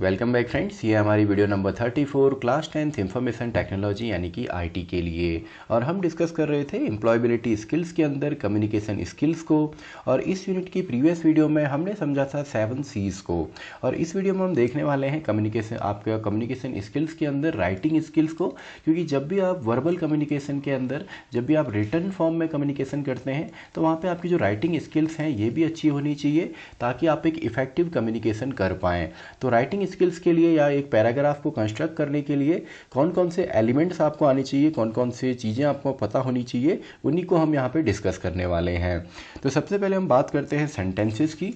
Welcome back friends, ये हमारी video number 34 class 10th information technology यानी कि आईटी के लिए। और हम डिस्कस कर रहे थे एम्प्लॉयबिलिटी स्किल्स के अंदर कम्युनिकेशन स्किल्स को। और इस यूनिट की प्रीवियस वीडियो में हमने समझा था 7 C's को। और इस वीडियो में हम देखने वाले हैं आपका कम्युनिकेशन स्किल्स के अंदर राइटिंग स्किल्स को। क्योंकि जब भी आप वर्बल कम्युनिकेशन के अंदर, जब भी आप रिटर्न फॉर्म में कम्युनिकेशन करते हैं, तो वहाँ पर आपकी जो राइटिंग स्किल्स हैं ये भी अच्छी होनी चाहिए, ताकि आप एक इफेक्टिव कम्युनिकेशन कर पाएँ। तो राइटिंग स्किल्स के लिए या एक पैराग्राफ को कंस्ट्रक्ट करने के लिए कौन कौन से एलिमेंट्स आपको आनी चाहिए, कौन कौन से चीज़ें आपको पता होनी चाहिए, उन्हीं को हम यहाँ पे डिस्कस करने वाले हैं। तो सबसे पहले हम बात करते हैं सेंटेंसेस की।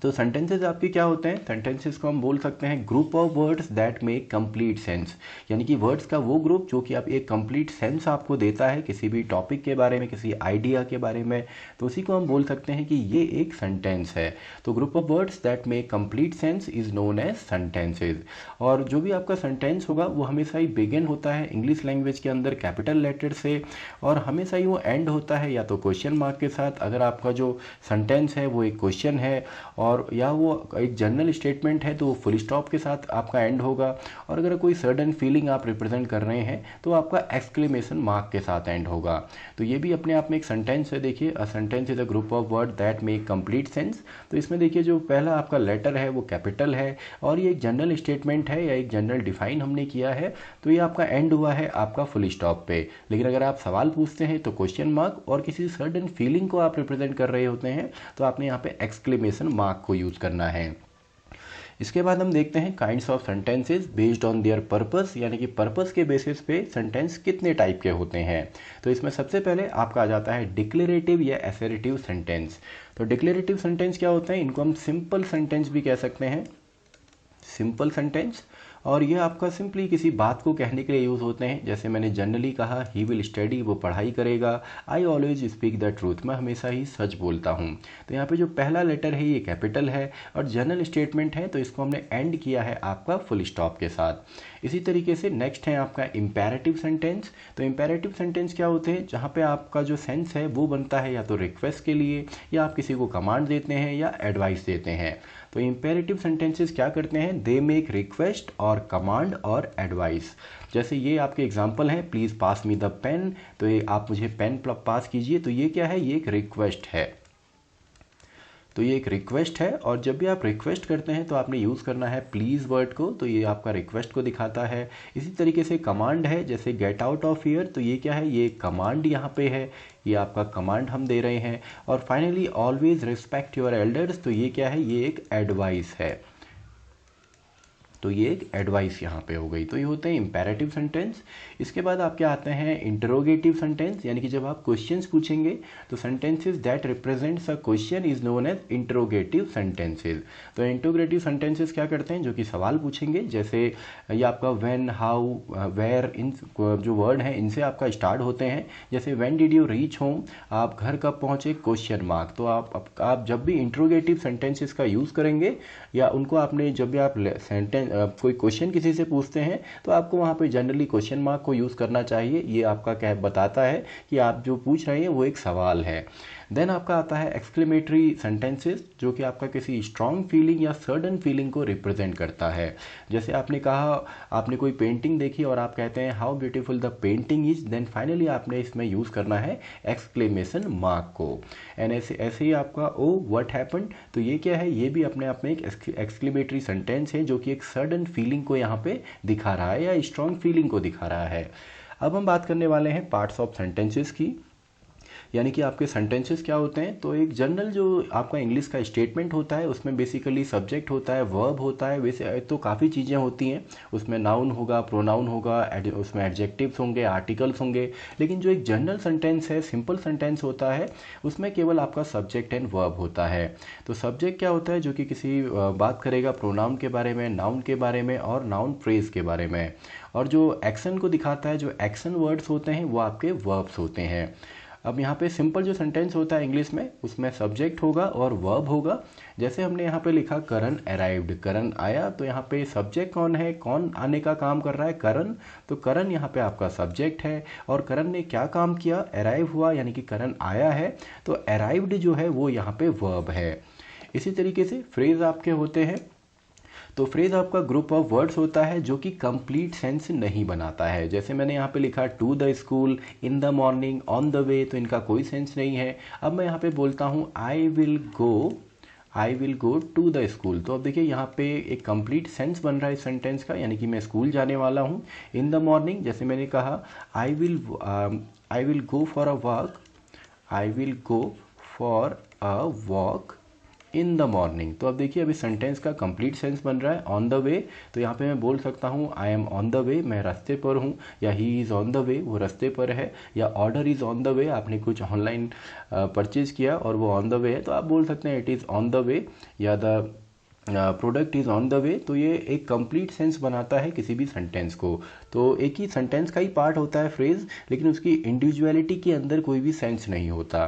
तो सेंटेंसेस आपके क्या होते हैं? सेंटेंसेस को हम बोल सकते हैं group of words that make complete sense, यानी कि वर्ड्स का वो ग्रुप जो कि आप एक कंप्लीट सेंस आपको देता है किसी भी टॉपिक के बारे में, किसी आइडिया के बारे में। तो उसी को हम बोल सकते हैं कि ये एक सेंटेंस है। तो group of words that make complete sense is known as sentences. और जो भी आपका सेंटेंस होगा वो हमेशा ही बिगिन होता है इंग्लिश लैंग्वेज के अंदर कैपिटल लेटर से, और हमेशा ही वो एंड होता है या तो क्वेश्चन मार्क के साथ, अगर आपका जो सेंटेंस है वो एक क्वेश्चन है, और या वो एक जनरल स्टेटमेंट है तो वो फुल स्टॉप के साथ आपका एंड होगा। और अगर कोई सडन फीलिंग आप रिप्रेजेंट कर रहे हैं तो आपका एक्सक्लेमेशन मार्क के साथ एंड होगा। तो ये भी अपने आप में एक सेंटेंस है। देखिए, a sentence is a group of word that make complete sense. तो इसमें देखिए जो पहला आपका लेटर है वो कैपिटल है, और ये एक जनरल स्टेटमेंट है या एक जनरल डिफाइन हमने किया है, तो ये आपका एंड हुआ है आपका फुल स्टॉप पे। लेकिन अगर आप सवाल पूछते हैं तो क्वेश्चन मार्क, और किसी सडन फीलिंग को आप रिप्रेजेंट कर रहे होते हैं तो आपने यहाँ पे एक्सक्लेमेशन मार्क को यूज़ करना है। इसके बाद हम देखते हैं kinds of sentences based on their purpose, यानी कि पर्पस के बेसिस पे सेंटेंस कितने टाइप के होते हैं। तो इसमें सबसे पहले आपका आ जाता है डिक्लेरेटिव या एसेरेटिव सेंटेंस। तो डिक्लेरेटिव सेंटेंस क्या होते हैं? इनको हम सिंपल सेंटेंस भी कह सकते हैं, सिंपल सेंटेंस। और ये आपका सिंपली किसी बात को कहने के लिए यूज़ होते हैं। जैसे मैंने जनरली कहा, ही विल स्टडी, वो पढ़ाई करेगा। I always speak the truth, मैं हमेशा ही सच बोलता हूँ। तो यहाँ पे जो पहला लेटर है ये कैपिटल है, और जनरल स्टेटमेंट है तो इसको हमने एंड किया है आपका फुल स्टॉप के साथ। इसी तरीके से नेक्स्ट है आपका इम्पेरेटिव सेंटेंस। तो इम्पेरेटिव सेंटेंस क्या होते हैं? जहाँ पे आपका जो सेंस है वो बनता है या तो रिक्वेस्ट के लिए, या आप किसी को कमांड देते हैं या एडवाइस देते हैं। तो इम्पेरेटिव सेंटेंसेस क्या करते हैं? दे मेक रिक्वेस्ट और कमांड और एडवाइस। जैसे ये आपके एग्जांपल हैं, please pass me the pen, तो ये आप मुझे पेन पास कीजिए। तो ये क्या है? ये एक रिक्वेस्ट है। तो ये एक रिक्वेस्ट है, और जब भी आप रिक्वेस्ट करते हैं तो आपने यूज़ करना है प्लीज़ वर्ड को, तो ये आपका रिक्वेस्ट को दिखाता है। इसी तरीके से कमांड है, जैसे गेट आउट ऑफ हियर, तो ये क्या है? ये कमांड यहाँ पे है, ये आपका कमांड हम दे रहे हैं। और finally always respect your elders, तो ये क्या है? ये एक एडवाइस है। तो ये एक एडवाइस यहाँ पे हो गई। तो ये होते हैं इम्पेरेटिव सेंटेंस। इसके बाद आपके आते हैं इंटरोगेटिव सेंटेंस, यानी कि जब आप क्वेश्चंस पूछेंगे तो sentences that represents a question is known as interrogative sentences. तो इंटरोगेटिव सेंटेंसेस क्या करते हैं? जो कि सवाल पूछेंगे, जैसे ये आपका व्हेन, हाउ, वेयर, इन जो वर्ड हैं इनसे आपका स्टार्ट होते हैं। जैसे when did you reach home, आप घर कब पहुँचे, क्वेश्चन मार्क। तो आप जब भी इंटरोगेटिव सेंटेंसेस का यूज़ करेंगे, या उनको आपने जब भी आप सेंटेंस कोई क्वेश्चन किसी से पूछते हैं, तो आपको वहाँ पे जनरली क्वेश्चन मार्क को यूज़ करना चाहिए। ये आपका क्या बताता है कि आप जो पूछ रहे हैं वो एक सवाल है। देन आपका आता है एक्सक्लेमेटरी सेंटेंसेस, जो कि आपका किसी स्ट्रॉन्ग फीलिंग या सडन फीलिंग को रिप्रेजेंट करता है। जैसे आपने कहा, आपने कोई पेंटिंग देखी और आप कहते हैं how beautiful the painting is, then finally आपने इसमें यूज़ करना है एक्सक्लेमेशन मार्क को। एंड ऐसे ही आपका ओ व्हाट हैपेंड, तो ये क्या है? ये भी अपने आप में एक एक्सक्लेमेटरी सेंटेंस है, जो कि एक सडन फीलिंग को यहाँ पे दिखा रहा है या स्ट्रॉन्ग फीलिंग को दिखा रहा है। अब हम बात करने वाले हैं पार्ट्स ऑफ सेंटेंसेस की, यानी कि आपके सेंटेंसेस क्या होते हैं। तो एक जनरल जो आपका इंग्लिश का स्टेटमेंट होता है, उसमें बेसिकली सब्जेक्ट होता है, वर्ब होता है, वैसे तो काफ़ी चीज़ें होती हैं। उसमें नाउन होगा, प्रोनाउन होगा, उसमें एडजेक्टिव्स होंगे, आर्टिकल्स होंगे। लेकिन जो एक जनरल सेंटेंस है, सिंपल सेंटेंस होता है, उसमें केवल आपका सब्जेक्ट एंड वर्ब होता है। तो सब्जेक्ट क्या होता है? जो कि किसी बात करेगा प्रोनाउन के बारे में, नाउन के बारे में और नाउन फ्रेज के बारे में। और जो एक्शन को दिखाता है, जो एक्शन वर्ड्स होते हैं, वो आपके वर्ब्स होते हैं। अब यहाँ पे सिंपल जो सेंटेंस होता है इंग्लिश में, उसमें सब्जेक्ट होगा और वर्ब होगा। जैसे हमने यहाँ पे लिखा करण अराइव्ड, करण आया, तो यहाँ पे सब्जेक्ट कौन है? कौन आने का काम कर रहा है? करण। तो करण यहाँ पे आपका सब्जेक्ट है, और करण ने क्या काम किया? अराइव हुआ, यानी कि करण आया है। तो अराइव्ड जो है वो यहाँ पे वर्ब है। इसी तरीके से फ्रेज आपके होते हैं। तो फ्रेज आपका ग्रुप ऑफ वर्ड्स होता है जो कि कंप्लीट सेंस नहीं बनाता है। जैसे मैंने यहाँ पे लिखा to the school, in the morning, on the way, तो इनका कोई सेंस नहीं है। अब मैं यहाँ पे बोलता हूँ I will go to the school, तो अब देखिए यहाँ पे एक कंप्लीट सेंस बन रहा है इस सेंटेंस का, यानी कि मैं स्कूल जाने वाला हूँ। इन द मॉर्निंग, जैसे मैंने कहा आई will go for a walk, I will go for a walk in the morning, तो अब देखिए अभी सेंटेंस का कंप्लीट सेंस बन रहा है। ऑन द वे, तो यहाँ पे मैं बोल सकता हूँ आई एम ऑन द वे, मैं रास्ते पर हूँ, या ही इज़ ऑन द वे, वो रास्ते पर है, या ऑर्डर इज़ ऑन द वे, आपने कुछ ऑनलाइन परचेज किया और वो ऑन द वे है, तो आप बोल सकते हैं it is on the way, या the product is on the way. तो ये एक कंप्लीट सेंस बनाता है किसी भी सेंटेंस को। तो एक ही सेंटेंस का ही पार्ट होता है फ्रेज, लेकिन उसकी इंडिविजुअलिटी के अंदर कोई भी सेंस नहीं होता।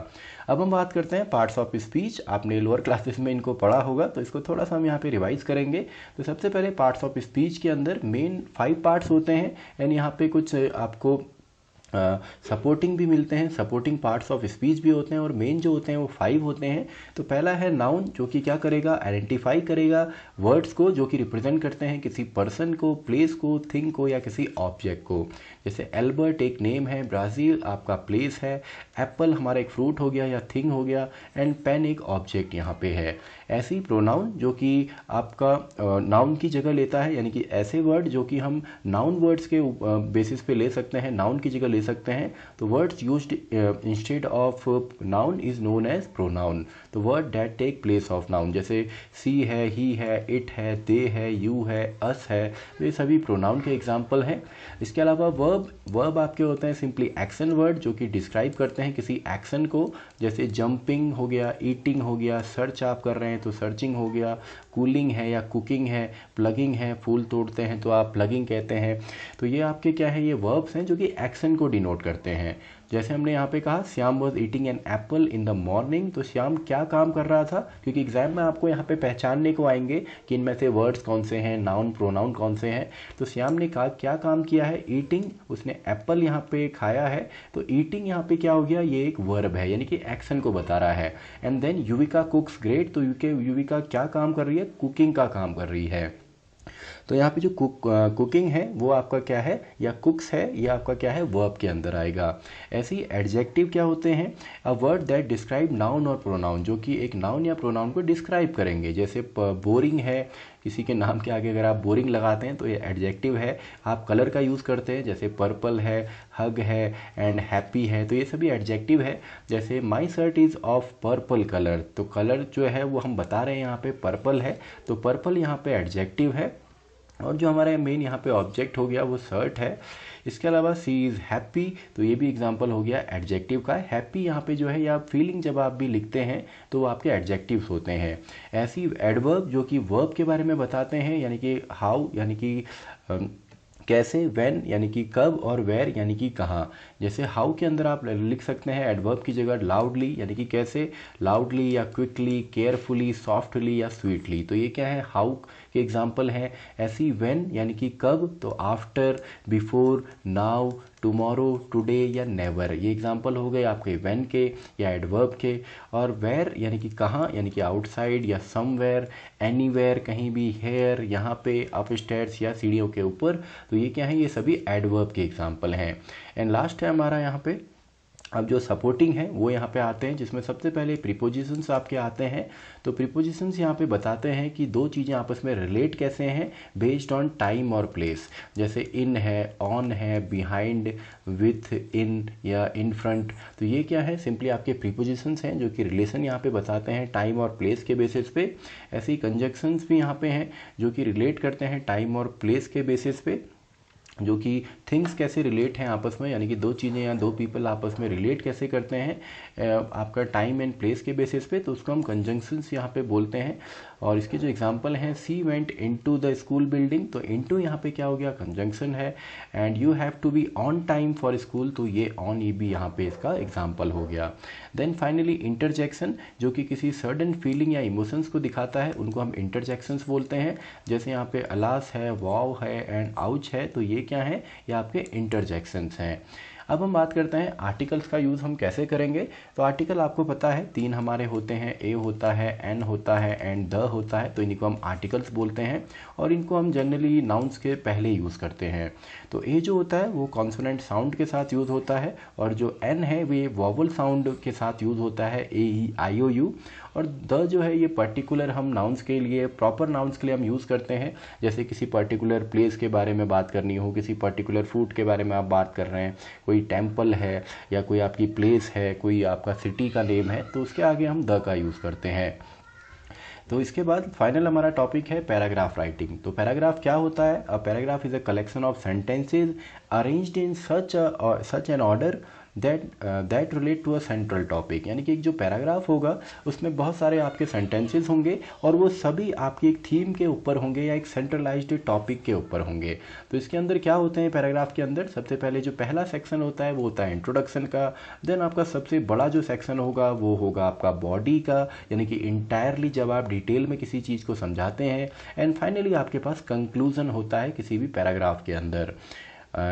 अब हम बात करते हैं पार्ट्स ऑफ स्पीच। आपने लोअर क्लासेस में इनको पढ़ा होगा, तो इसको थोड़ा सा हम यहाँ पे रिवाइज करेंगे। तो सबसे पहले पार्ट्स ऑफ स्पीच के अंदर मेन 5 पार्ट्स होते हैं, एंड यहाँ पे कुछ आपको सपोर्टिंग भी मिलते हैं, सपोर्टिंग पार्ट्स ऑफ स्पीच भी होते हैं, और मेन जो होते हैं वो 5 होते हैं। तो पहला है नाउन, जो कि क्या करेगा, आइडेंटिफाई करेगा वर्ड्स को जो कि रिप्रेजेंट करते हैं किसी पर्सन को, प्लेस को, थिंग को, या किसी ऑब्जेक्ट को। जैसे एल्बर्ट एक नेम है, ब्राज़ील आपका प्लेस है, एप्पल हमारा एक फ्रूट हो गया या थिंग हो गया, एंड पेन एक ऑब्जेक्ट यहाँ पे है। ऐसी प्रोनाउन जो कि आपका नाउन की जगह लेता है, यानी कि ऐसे वर्ड जो कि हम नाउन वर्ड्स के बेसिस पे ले सकते हैं, नाउन की जगह ले सकते हैं, तो words used instead of noun is known as pronoun. तो word that take place of noun, जैसे सी है, ही है, इट है, दे है, यू है, अस है, तो ये सभी प्रोनाउन के एग्जाम्पल हैं। इसके अलावा वर्ब आपके होते हैं सिंपली एक्शन वर्ड जो कि डिस्क्राइब करते हैं किसी एक्शन को, जैसे जंपिंग हो गया, ईटिंग हो गया, सर्च आप कर रहे हैं तो सर्चिंग हो गया, कूलिंग है या कुकिंग है, प्लगिंग है, फूल तोड़ते हैं तो आप प्लगिंग कहते हैं। तो ये आपके क्या है, ये वर्ब्स हैं जो कि एक्शन को डिनोट करते हैं। जैसे हमने यहाँ पे कहा Shyam was eating an apple in the morning, तो श्याम क्या काम कर रहा था, क्योंकि एग्जाम में आपको यहाँ पे पहचानने को आएंगे कि इनमें से वर्ड्स कौन से हैं, नाउन प्रोनाउन कौन से हैं। तो श्याम ने कहा क्या काम किया है, ईटिंग, उसने एप्पल यहाँ पे खाया है, तो ईटिंग यहाँ पे क्या हो गया, ये एक वर्ब है, यानी कि एक्शन को बता रहा है। And then Yuvika cooks great, तो युविका क्या काम कर रही है, कुकिंग का काम कर रही है। तो यहाँ पे जो कुकिंग है वो आपका क्या है, या कुक्स है, ये आपका क्या है, वर्ब के अंदर आएगा। ऐसे ही एडजेक्टिव क्या होते हैं, a word that describe noun और प्रोनाउन, जो कि एक नाउन या प्रोनाउन को डिस्क्राइब करेंगे। जैसे बोरिंग है, किसी के नाम के आगे अगर आप बोरिंग लगाते हैं तो ये एडजेक्टिव है। आप कलर का यूज़ करते हैं, जैसे पर्पल है, हग है, एंड हैप्पी है, तो ये सभी एडजेक्टिव है। जैसे my shirt is of purple colour, तो कलर जो है वो हम बता रहे हैं यहाँ पे पर्पल है, तो पर्पल यहाँ पे एडजेक्टिव है। और जो हमारा मेन यहाँ पे ऑब्जेक्ट हो गया वो शर्ट है। इसके अलावा सी इज़ हैप्पी, तो ये भी एग्जांपल हो गया एडजेक्टिव का। हैप्पी यहाँ पे जो है, या फीलिंग जब आप भी लिखते हैं तो वो आपके एडजेक्टिव्स होते हैं। ऐसी एडवर्ब जो कि वर्ब के बारे में बताते हैं, यानी कि हाउ, यानी कि कैसे, व्हेन यानी कि कब, और वेयर यानी कि कहाँ। जैसे हाउ के अंदर आप लिख सकते हैं एडवर्ब की जगह लाउडली, यानी कि कैसे, लाउडली या क्विकली, केयरफुली, सॉफ्टली या स्वीटली, तो ये क्या है, हाउ के एग्जाम्पल हैं। ऐसी व्हेन यानी कि कब, तो after, before, now, tomorrow, today या नेवर, ये एग्जाम्पल हो गए आपके व्हेन के या एडवर्ब के। और वेयर यानी कि कहाँ, यानी कि आउटसाइड या समवेयर, एनीवेयर कहीं भी, हेयर यहाँ पे, अपस्टेयर्स या सीढ़ियों के ऊपर, तो ये क्या है, ये सभी एडवर्ब के एग्जाम्पल हैं। एंड लास्ट है हमारा यहाँ पे अब जो सपोर्टिंग है वो यहाँ पे आते हैं, जिसमें सबसे पहले प्रीपोजिशंस आपके आते हैं। तो प्रीपोजिशंस यहाँ पे बताते हैं कि दो चीज़ें आपस में रिलेट कैसे हैं बेस्ड ऑन टाइम और प्लेस। जैसे इन है, ऑन है, बिहाइंड, विथ, इन या इन फ्रंट, तो ये क्या है, सिंपली आपके प्रीपोजिशंस हैं जो कि रिलेशन यहाँ पे बताते हैं टाइम और प्लेस के बेसिस पे। ऐसे ही कंजक्शंस भी यहाँ पे हैं जो कि रिलेट करते हैं टाइम और प्लेस के बेसिस पे, जो कि थिंग्स कैसे रिलेट हैं आपस में, यानी कि दो चीज़ें या दो पीपल आपस में रिलेट कैसे करते हैं आपका टाइम एंड प्लेस के बेसिस पे, तो उसको हम कंजंक्शंस यहाँ पे बोलते हैं। और इसके जो एग्जांपल हैं, she went into the school building, तो इनटू यहाँ पे क्या हो गया, कंजंक्शन है। And you have to be on time for school, तो ये ऑन, ये भी यहाँ पे इसका एग्जाम्पल हो गया। देन फाइनली इंटरजेक्शन, जो कि किसी सर्टन फीलिंग या इमोशंस को दिखाता है, उनको हम इंटरजेक्शंस बोलते हैं। जैसे यहाँ पे अलास है, वाव है, एंड आउच है, तो ये क्या है, ये आपके इंटरजेक्शंस हैं। अब हम बात करते हैं आर्टिकल्स का यूज़ हम कैसे करेंगे। तो आर्टिकल आपको पता है 3 हमारे होते हैं, ए होता है, एन होता है एंड द होता है, तो इन्हीं को हम आर्टिकल्स बोलते हैं और इनको हम जनरली नाउन्स के पहले यूज़ करते हैं। तो ए जो होता है वो कॉन्सोनेंट साउंड के साथ यूज़ होता है और जो एन है वो वॉवल साउंड के साथ यूज़ होता है, ए ई आई ओ यू। और द जो है ये पर्टिकुलर हम नाउन्स के लिए, प्रॉपर नाउन्स के लिए हम यूज़ करते हैं। जैसे किसी पर्टिकुलर प्लेस के बारे में बात करनी हो, किसी पर्टिकुलर फूड के बारे में आप बात कर रहे हैं, कोई टेम्पल है या कोई आपकी प्लेस है, कोई आपका सिटी का नेम है, तो उसके आगे हम द का यूज़ करते हैं। तो इसके बाद फाइनल हमारा टॉपिक है पैराग्राफ राइटिंग। तो पैराग्राफ क्या होता है? A paragraph is a collection of sentences arranged in such an order that relate to a central topic. यानी कि एक जो पैराग्राफ होगा उसमें बहुत सारे आपके सेंटेंसेस होंगे और वो सभी आपकी एक थीम के ऊपर होंगे या एक सेंट्रलाइज्ड टॉपिक के ऊपर होंगे। तो इसके अंदर क्या होते हैं पैराग्राफ के अंदर? सबसे पहले जो पहला सेक्शन होता है वो होता है इंट्रोडक्शन का। देन आपका सबसे बड़ा जो सेक्शन होगा वो होगा आपका बॉडी का, यानी कि इंटायरली जब आप डिटेल में किसी चीज़ को समझाते हैं। एंड फाइनली आपके पास कंक्लूजन होता है किसी भी पैराग्राफ के अंदर।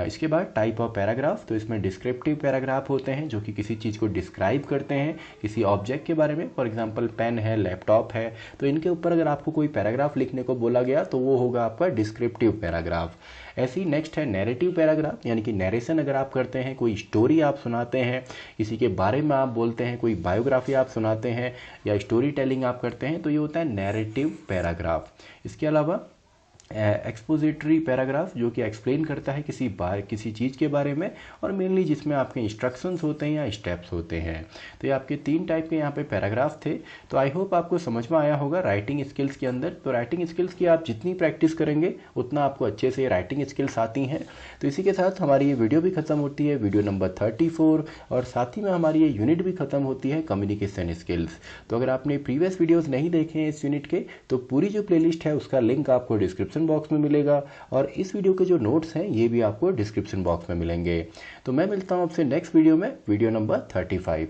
इसके बाद टाइप ऑफ पैराग्राफ, तो इसमें डिस्क्रिप्टिव पैराग्राफ होते हैं जो कि किसी चीज़ को डिस्क्राइब करते हैं, किसी ऑब्जेक्ट के बारे में। फॉर एग्जांपल पेन है, लैपटॉप है, तो इनके ऊपर अगर आपको कोई पैराग्राफ लिखने को बोला गया तो वो होगा आपका डिस्क्रिप्टिव पैराग्राफ। ऐसी नेक्स्ट है नैरेटिव पैराग्राफ, यानी कि नैरेशन अगर आप करते हैं, कोई स्टोरी आप सुनाते हैं, किसी के बारे में आप बोलते हैं, कोई बायोग्राफी आप सुनाते हैं या स्टोरी टेलिंग आप करते हैं, तो ये होता है नैरेटिव पैराग्राफ। इसके अलावा एक्सपोजिटरी पैराग्राफ जो कि एक्सप्लेन करता है किसी चीज़ के बारे में और मेनली जिसमें आपके इंस्ट्रक्शंस होते हैं या स्टेप्स होते हैं। तो ये आपके 3 टाइप के यहाँ पे पैराग्राफ थे। तो आई होप आपको समझ में आया होगा राइटिंग स्किल्स के अंदर। तो राइटिंग स्किल्स की आप जितनी प्रैक्टिस करेंगे उतना आपको अच्छे से राइटिंग स्किल्स आती हैं। तो इसी के साथ हमारी ये वीडियो भी ख़त्म होती है, वीडियो नंबर 34, और साथ ही में हमारी ये यूनिट भी ख़त्म होती है कम्युनिकेशन स्किल्स। तो अगर आपने प्रीवियस वीडियोज़ नहीं देखे हैं इस यूनिट के तो पूरी जो प्लेलिस्ट है उसका लिंक आपको डिस्क्रिप्शन बॉक्स में मिलेगा और इस वीडियो के जो नोट्स हैं ये भी आपको डिस्क्रिप्शन बॉक्स में मिलेंगे। तो मैं मिलता हूं आपसे नेक्स्ट वीडियो में, वीडियो नंबर 35।